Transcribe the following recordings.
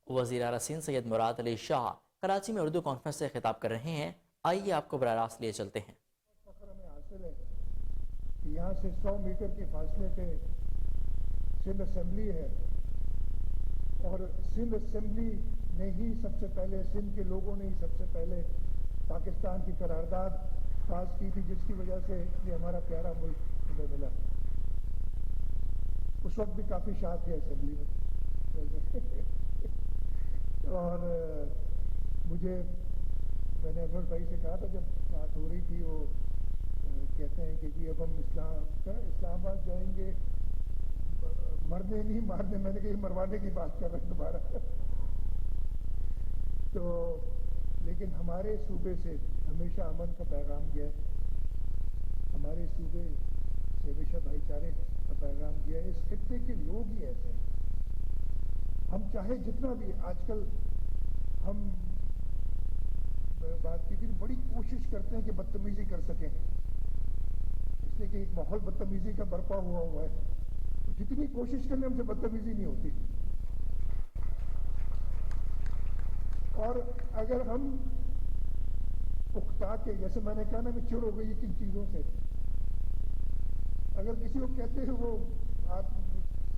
وزیر اعلیٰ سندھ سید مراد علی شاہ کراچی میں اردو کانفرنس سے خطاب کر رہے ہیں. آئیے آپ کو براہ راست لیے چلتے ہیں. فخر ہمیں حاصل ہے کہ یہاں سے 100 میٹر کے فاصلے پہ سندھ اسمبلی ہے، اور سندھ اسمبلی نے ہی سب سے پہلے، سندھ کے لوگوں نے ہی سب سے پہلے پاکستان کی قرارداد پاس کی تھی، جس کی وجہ سے یہ ہمارا پیارا ملک ہمیں ملا. اس وقت بھی کافی شاہ تھے اسمبلی میں. اور میں نے انور بھائی سے کہا تھا جب بات ہو رہی تھی، وہ کہتے ہیں کہ جی اب ہم اسلام آباد جائیں گے مرنے نہیں مارنے. میں نے کہا مروانے کی بات کر رہے ہیں دوبارہ. تو لیکن ہمارے صوبے سے ہمیشہ امن کا پیغام گیا ہے، ہمارے صوبے سے ہمیشہ بھائی چارے کا پیغام گیا ہے. اس خطے کے لوگ ہی ایسے ہیں. ہم چاہے جتنا بھی، آج کل ہم بات کی تھی، بڑی کوشش کرتے ہیں کہ بدتمیزی کر سکیں، اس لیے کہ ایک ماحول بدتمیزی کا برپا ہوا ہے. جتنی کوشش کرنے ہم سے بدتمیزی نہیں ہوتی. اور اگر ہم اکتا کے، جیسے میں نے کہا نا، میں چڑ ہو گئی کن چیزوں سے. اگر کسی کو کہتے ہیں، وہ آپ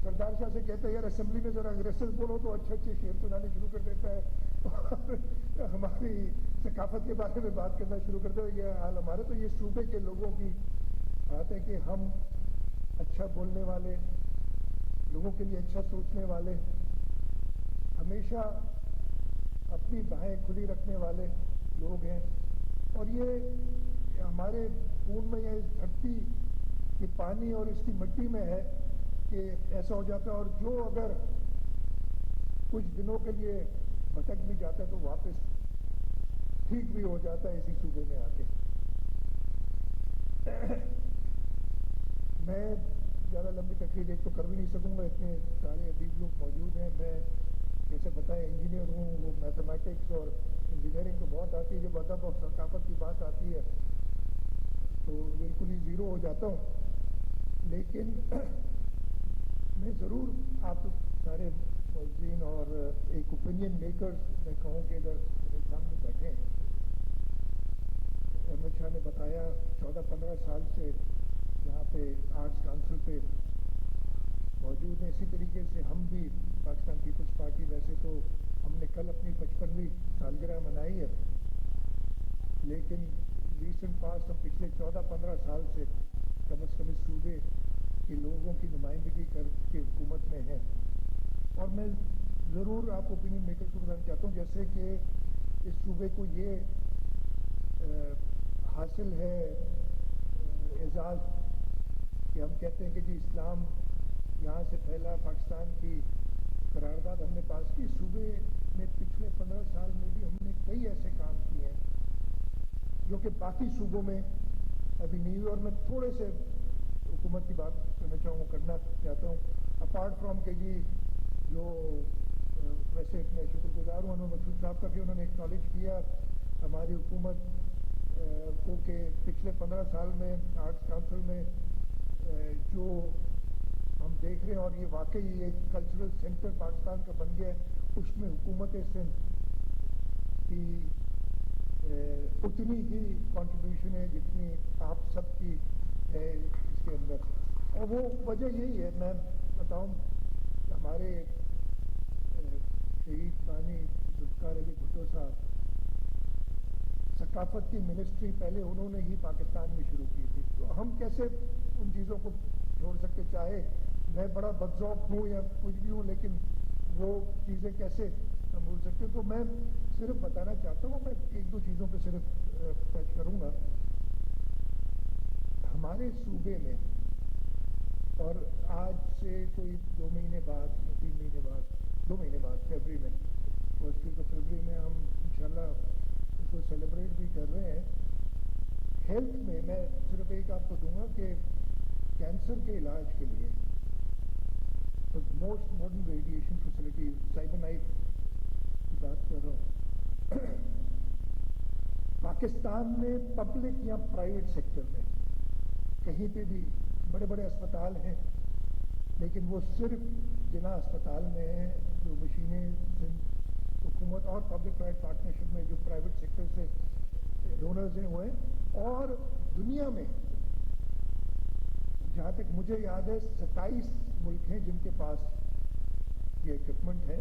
سردار شاہ سے کہتے ہیں یار اسمبلی میں ذرا اگریسو بولو، تو اچھے اچھے شعر سنانے شروع کر دیتا ہے، اور ہماری ثقافت کے بارے میں بات کرنا شروع کر دو. یہ حال ہمارے. تو یہ صوبے کے لوگوں کی بات ہے کہ ہم اچھا بولنے والے، لوگوں کے لیے اچھا سوچنے والے، ہمیشہ اپنی باہیں کھلی رکھنے والے لوگ ہیں. اور یہ ہمارے خون میں، یہ اس دھرتی کی پانی اور اس کی مٹی میں ہے کہ ایسا ہو جاتا ہے. اور جو اگر کچھ دنوں کے لیے بھٹک بھی جاتا ہے تو واپس ٹھیک بھی ہو جاتا ہے اسی صوبے میں آ کے. میں زیادہ لمبی تقریر ایک تو کر بھی نہیں سکوں گا، اتنے سارے ادیب لوگ موجود ہیں. میں جیسے بتائیں انجینئر ہوں، وہ میتھمیٹکس اور انجینئرنگ تو بہت آتی ہے. جب ادب اور ثقافت کی بات آتی ہے تو بالکل ہی زیرو ہو جاتا ہوں. لیکن میں ضرور آپ سارے موزین اور ایک اوپینین میکرز میں کہوں کہ ادھر میرے سامنے بیٹھے ہیں. احمد شاہ نے بتایا 14-15 سال سے یہاں پہ آرٹس کونسل پہ موجود ہیں. اسی طریقے سے ہم بھی پاکستان پیپلز پارٹی، ویسے تو ہم نے کل اپنی 55ویں سالگرہ منائی ہے، لیکن ریسنٹ پاسٹ ہم پچھلے 14-15 سال سے کم از کم اس صوبے کے لوگوں کی نمائندگی کر کے حکومت میں ہیں. اور میں ضرور آپ اوپینین میکر کو بتانا چاہتا ہوں، جیسے کہ اس صوبے کو یہ حاصل ہے اعزاز کہ ہم کہتے ہیں کہ جی اسلام یہاں سے پھیلا، پاکستان کی قرارداد ہم نے پاس کی. صوبے میں پچھلے 15 سال میں بھی ہم نے کئی ایسے کام کیے ہیں جو کہ باقی صوبوں میں ابھی نہیں ہوئے. اور میں تھوڑے سے حکومت کی بات کرنا چاہتا ہوں، اپارٹ فرام کہ جی جو ویسے میں شکر گزار ہوں انور مسعود صاحب کا کہ انہوں نے ایکنالج کیا ہماری حکومت کو کہ پچھلے 15 سال میں آرٹس کونسل میں جو ہم دیکھ رہے ہیں، اور یہ واقعی ایک کلچرل سینٹر پاکستان کا بن گیا ہے. اس میں حکومت سندھ کی اتنی ہی کنٹریبیوشن ہے جتنی آپ سب کی ہے اس کے اندر. اور وہ وجہ یہی ہے، میں بتاؤں، ہمارے شہید بانی ذوالفقار علی بھٹو صاحب ثقافت کی منسٹری پہلے انہوں نے ہی پاکستان میں شروع کی تھی. تو ہم کیسے ان چیزوں کو چھوڑ سکتے؟ چاہے میں بڑا بدذوق ہوں یا کچھ بھی ہوں، لیکن وہ چیزیں کیسے ہم بھول سکتے؟ تو میں صرف بتانا چاہتا ہوں، میں ایک دو چیزوں پہ صرف ٹچ کروں گا. ہمارے صوبے میں، اور آج سے کوئی 2 مہینے بعد یا 3 مہینے بعد، 2 مہینے بعد فیبری میں، فرسٹ ویک آف فیبری میں ہم انشاءاللہ اس کو سیلیبریٹ بھی کر رہے ہیں. ہیلتھ میں میں صرف ایک آپ کو دوں گا کہ کینسر کے علاج کے لیے most modern radiation facility, cyber knife کی بات کر رہا ہوں، پاکستان میں پبلک یا پرائیویٹ سیکٹر میں کہیں پہ بھی بڑے بڑے اسپتال ہیں، لیکن وہ صرف جنا اسپتال میں ہیں جو مشینیں اور پبلک پرائیویٹ پارٹنرشپ میں جو پرائیویٹ سیکٹر سے ڈونرز ہیں وہ ہیں. اور دنیا میں جہاں تک مجھے یاد ہے 27 ملک ہیں جن کے پاس یہ اکوپمنٹ ہے.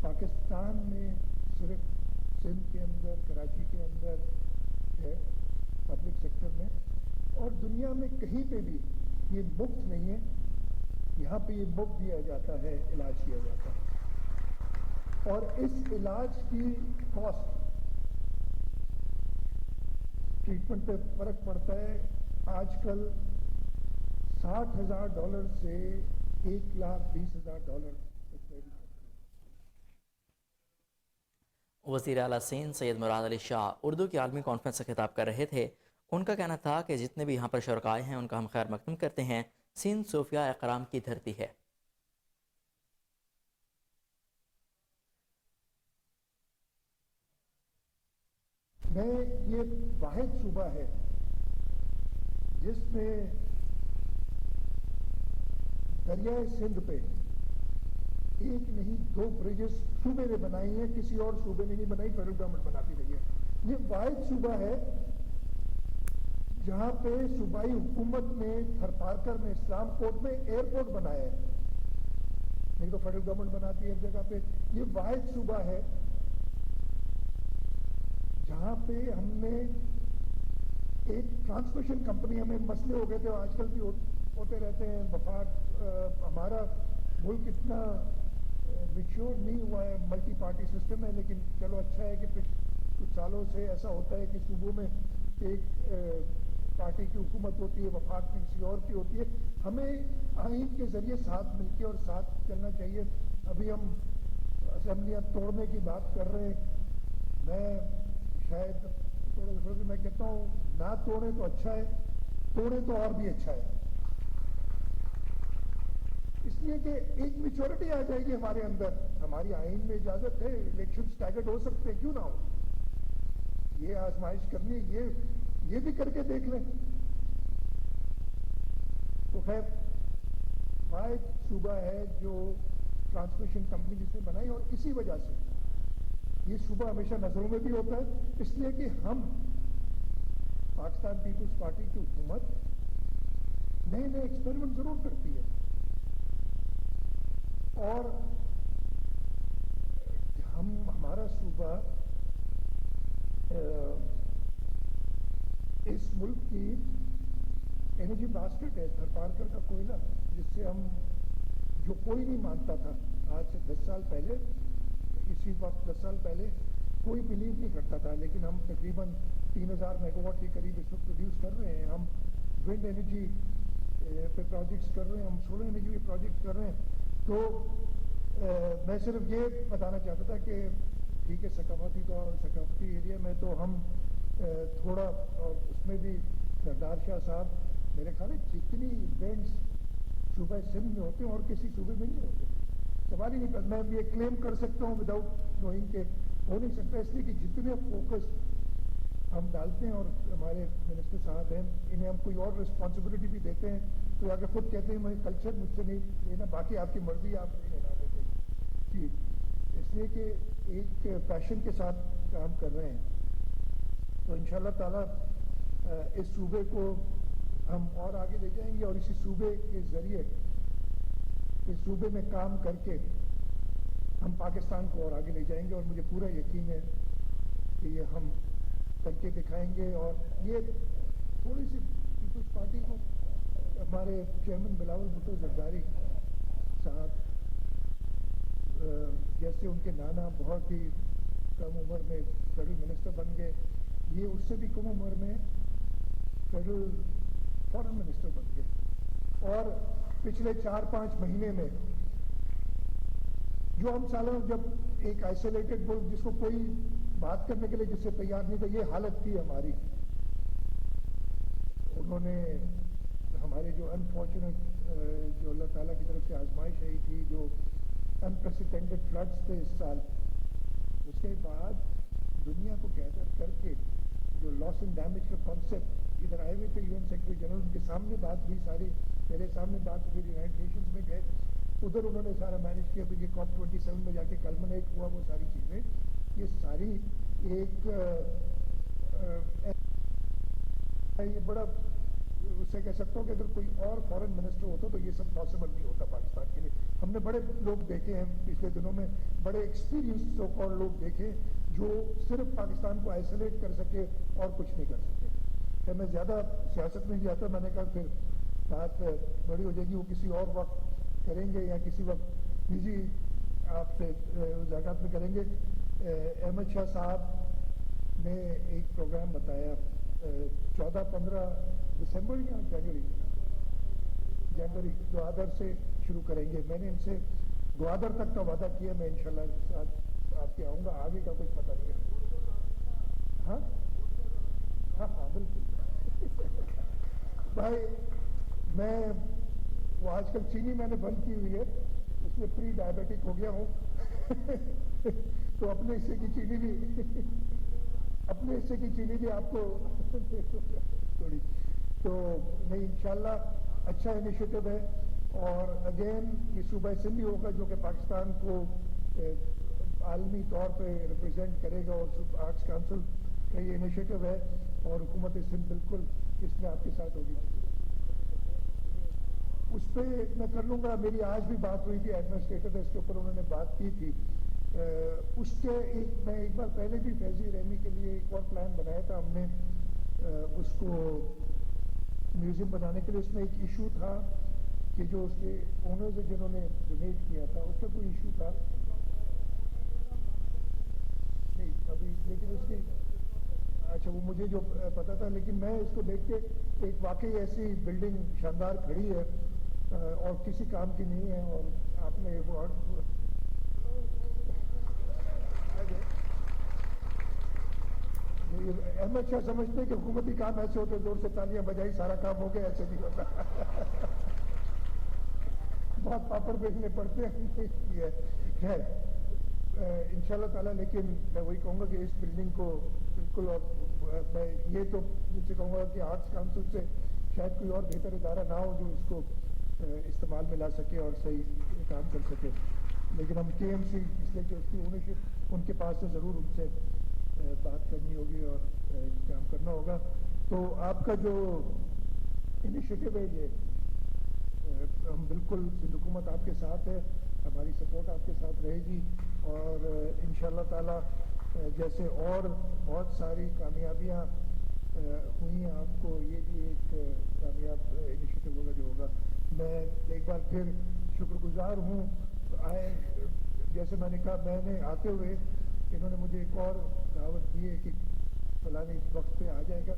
پاکستان میں صرف سندھ کے اندر، کراچی کے اندر ہے پبلک سیکٹر میں، اور دنیا میں کہیں پہ بھی یہ مفت نہیں ہے. یہاں پہ یہ مفت دیا جاتا ہے، علاج کیا جاتا ہے. اور اس علاج کی کاسٹ، ٹریٹمنٹ پہ فرق پڑتا ہے. آج کل $60,000 سے $1,20,000 تک ویری کرتی ہے. وزیر اعلیٰ سندھ سید مراد علی شاہ اردو کی عالمی کانفرنس سے خطاب کر رہے تھے. ان کا کہنا تھا کہ جتنے بھی یہاں پر شرکائے ہیں ان کا ہم خیر مقدم کرتے ہیں. سندھ صوفیہ اکرام کی دھرتی ہے. میں یہ واحد صوبہ ہے جس میں دریائے سندھ پہ ایک نہیں 2 بریجز صوبے نے بنائی ہیں، کسی اور صوبے نے نہیں بنائی، فیڈرل گورنمنٹ بناتی رہی ہے. یہ واحد صوبہ ہے جہاں پہ صوبائی حکومت نے تھرپارکر میں اسلام کوٹ میں ایئرپورٹ بنایا ہے، نہیں تو فیڈرل گورنمنٹ بناتی ہے ایک جگہ پہ. یہ واحد صوبہ ہے جہاں پہ ہم نے ایک ٹرانسمیشن کمپنی، ہمیں مسئلے ہو گئے تھے، آج کل بھی ہوتے رہتے ہیں. وفاق ہمارا ملک اتنا میچور نہیں ہوا ہے، ملٹی پارٹی سسٹم ہے، لیکن چلو اچھا ہے کہ کچھ سالوں سے ایسا ہوتا ہے کہ صوبوں میں ایک پارٹی کی حکومت ہوتی ہے، وفاق میں کسی اور کی ہوتی ہے. ہمیں آئین کے ذریعے ساتھ مل کے اور ساتھ چلنا چاہیے. ابھی ہم اسمبلیاں توڑنے کی بات کر رہے ہیں. میں شاید میں کہتا ہوں نہ توڑیں تو اچھا ہے، توڑیں تو اور بھی اچھا ہے. اس لیے کہ ایک میچورٹی آ جائے گی ہمارے اندر. ہماری آئین میں اجازت ہے، الیکشن سٹیگرڈ ہو سکتے ہیں، کیوں نہ ہو. یہ آزمائش کرنی ہے، یہ بھی کر کے دیکھ لیں. تو خیر واحد صوبہ ہے جو ٹرانسمیشن کمپنی جس نے بنائی، اور اسی وجہ سے یہ صوبہ ہمیشہ نظروں میں بھی ہوتا ہے. اس لیے کہ ہم پاکستان پیپلز پارٹی کی حکومت نئے نئے ایکسپیریمنٹ ضرور کرتی ہے، اور ہمارا صوبہ اس ملک کی انرجی باسکٹ ہے. تھرپارکر کا کوئلہ جس سے ہم، جو کوئی نہیں مانتا تھا آج سے 10 سال پہلے، اسی وقت 10 سال پہلے کوئی بلیو نہیں کرتا تھا، لیکن ہم تقریباً 3000 میگا واٹ کے قریب اس وقت پروڈیوس کر رہے ہیں. ہم ونڈ انرجی پہ پروجیکٹس کر رہے ہیں، ہم سولر انرجی پہ پروجیکٹس کر رہے ہیں. تو میں صرف یہ بتانا چاہتا تھا کہ ٹھیک ہے، ثقافتی طور اور ثقافتی ایریا میں تو ہم تھوڑا، اور اس میں بھی سردار شاہ صاحب میرے خیال ہے جتنی ایونٹس صوبہ سندھ میں ہوتے ہیں اور کسی صوبے میں نہیں ہوتے. سوال ہی نہیں پڑتا. میں یہ کلیم کر سکتا ہوں وداؤٹ نوئنگ کہ ہو نہیں سکتا، اس لیے کہ جتنے فوکس ہم ڈالتے ہیں، اور ہمارے منسٹر صاحب ہیں، انہیں ہم کوئی اور رسپانسبلٹی بھی دیتے ہیں تو آگے خود کہتے ہیں میں کلچر مجھ سے نہیں لینا، باقی آپ کی مرضی، آپ نہیں لینا دیتے. جی اس لیے کہ ایک پیشن کے ساتھ کام کر رہے ہیں. تو انشاءاللہ تعالیٰ اس صوبے کو ہم اور آگے لے جائیں گے، اور اسی صوبے کے ذریعے اس صوبے میں کام کر کے ہم پاکستان کو اور آگے لے جائیں گے. اور مجھے پورا یقین ہے کہ یہ ہم کر کے دکھائیں گے. اور یہ تھوڑی سی پیپلز پارٹی کو ہمارے چیئرمین بلاول بھٹو زرداری صاحب جیسے ان کے نانا بہت ہی کم عمر میں فیڈرل منسٹر بن گئے، یہ اس سے بھی کم عمر میں فیڈرل فارن منسٹر بن گئے. اور پچھلے 4-5 مہینے میں جو ہم سالوں جب ایک آئسولیٹڈ ملک جس کو کوئی بات کرنے کے لیے جس سے تیار نہیں تھا، یہ حالت تھی ہماری. انہوں نے ہمارے جو انفارچونیٹ جو اللہ تعالیٰ کی طرف سے آزمائش آئی تھی، جو انپریسیڈنٹڈ فلڈس تھے اس سال، اس کے بعد دنیا کو گیدر کر کے جو لاس اینڈ ڈیمیج کا کانسیپٹ ادھر آئے ہوئے تھے UN سیکرٹری جنرل، ان کے سامنے بات ہوئی، ساری میرے سامنے بات ہوئی، یونائٹڈ نیشنز میں گئے. ادھر انہوں نے سارا مینیج کیا. پھر یہ COP27 میں جا کے کلمنیٹ ہوا وہ ساری چیزیں. یہ ساری ایک یہ بڑا اس سے کہہ سکتا ہوں کہ اگر کوئی اور فارن منسٹر ہوتا تو یہ سب پاسبل نہیں ہوتا پاکستان کے لیے. ہم نے بڑے لوگ دیکھے ہیں پچھلے دنوں میں, بڑے ایکسپیرینس سو کال لوگ دیکھے جو صرف پاکستان کو آئسولیٹ کر سکے اور کچھ نہیں کر سکے. کہ میں زیادہ سیاست میں نہیں جاتا, میں نے کہا پھر بات بڑی ہو جائے گی, وہ کسی اور وقت کریں گے یا کسی وقت نجی آپ سے مذاکرات میں کریں گے. احمد شاہ صاحب نے ایک پروگرام بتایا 14-15 دسمبر یا جنوری گوادر سے شروع کریں گے. میں نے ان سے گوادر تک کا وعدہ کیا, میں انشاءاللہ آپ کے آؤں گا, آگے کا کچھ پتہ نہیں ہے. ہاں ہاں بالکل بھائی. میں وہ آج کل چینی میں نے بند کی ہوئی ہے, اس میں پری ڈائبیٹک ہو گیا ہوں تو اپنے حصے کی چینی بھی آپ کو تھوڑی تو نہیں. انشاءاللہ اچھا انیشیٹو ہے. اور اگین یہ صوبہ سندھ ہی ہوگا جو کہ پاکستان کو عالمی طور پہ ریپرزینٹ کرے گا, اور آرٹس کونسل کا یہ انیشیٹو ہے, اور حکومت سندھ بالکل اس میں آپ کے ساتھ ہوگی. اس پہ میں کر لوں گا. میری آج بھی بات ہوئی تھی ایڈمنسٹریٹر, اس کے اوپر انہوں نے بات کی تھی. اس کے میں ایک بار پہلے بھی فیضی رحمی کے لیے ایک اور پلان بنایا تھا ہم نے, اس کو میوزیم بنانے کے لیے. اس میں ایک ایشو تھا کہ جو اس کے اونرز جنہوں نے ڈونیٹ کیا تھا اس کا کوئی ایشو تھا نہیں ابھی, لیکن اس کی اچھا وہ مجھے جو پتا تھا. لیکن میں اس کو دیکھ کے ایک واقعی ایسی بلڈنگ شاندار کھڑی ہے اور کسی کام کی نہیں ہے, اور آپ نے وہ احمد شاہ سمجھتے کہ حکومتی کام ایسے ہوتے زور سے تالیاں بجائی سارا کام ہو گیا, ایسے نہیں ہوتا. بہت پاپڑ بیچنے پڑتے ہیں ان شاء اللہ تعالیٰ. لیکن میں وہی کہوں گا کہ اس بلڈنگ کو بالکل, اور میں یہ تو مجھ سے کہوں گا کہ آرٹس کونسل سے شاید کوئی اور بہتر ادارہ نہ ہو جو اس کو استعمال میں لا سکے اور صحیح کام کر سکے. لیکن ہم KMC اس لیے کہ اس کی اونرشپ ان کے پاس ہے, ضرور ان سے بات کرنی ہوگی اور کام کرنا ہوگا. تو آپ کا جو انیشیٹو ہے یہ ہم بالکل سندھ حکومت آپ کے ساتھ ہے, ہماری سپورٹ آپ کے ساتھ رہے گی. اور انشاءاللہ تعالی جیسے اور بہت ساری کامیابیاں ہوئی ہیں, آپ کو یہ بھی ایک کامیاب انیشیٹو ہوگا جو ہوگا. میں ایک بار پھر شکر گزار ہوں. جیسے میں نے کہا, میں نے آتے ہوئے انہوں نے مجھے ایک اور دعوت دی ہے کہ فلاں وقت پہ آ جائے گا.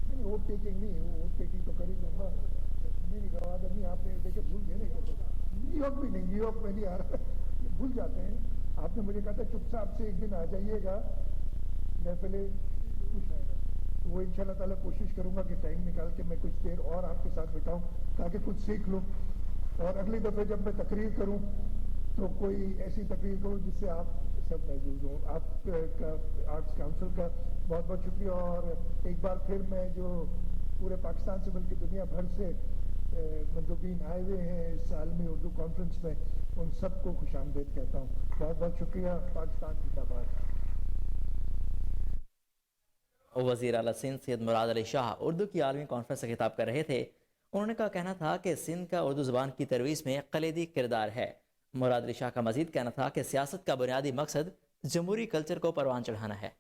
نہیں ووٹ ٹیکنگ نہیں, ووٹ ٹیکنگ تو کر ہی دوں گا. نہیں گوادر نہیں, آپ نے دیکھے بھول گئے. نہیں نیو یارک بھی نہیں, نیو یارک میں نہیں آ رہا, بھول جاتے ہیں. آپ نے مجھے کہا تھا چپ چاپ سے ایک دن آ جائیے گا, میں پہلے خوش آئے گا. وہ ان شاء اللہ تعالیٰ کوشش کروں گا کہ ٹائم نکال کے میں کچھ دیر اور آپ کے ساتھ بٹاؤں تاکہ کچھ سیکھ لوں, اور اگلی دفعہ جب میں تقریر کروں تو کوئی ایسی تقریر کروں جس سے آپ سب محظوظ ہوں. آپ کا آرٹس کونسل کا بہت بہت شکریہ. اور ایک بار پھر میں جو پورے پاکستان سے بلکہ دنیا بھر سے مندوبین آئے ہوئے ہیں اس عالمی اردو کانفرنس میں, ان سب کو خوش آمدید کہتا ہوں. بہت بہت شکریہ. پاکستان زندہ باد. وزیر اعلیٰ سندھ سید مراد علی شاہ اردو کی عالمی کانفرنس سے خطاب کر رہے تھے. انہوں نے کہنا تھا کہ سندھ کا اردو زبان کی ترویج میں کلیدی کردار ہے. مراد علی شاہ کا مزید کہنا تھا کہ سیاست کا بنیادی مقصد جمہوری کلچر کو پروان چڑھانا ہے.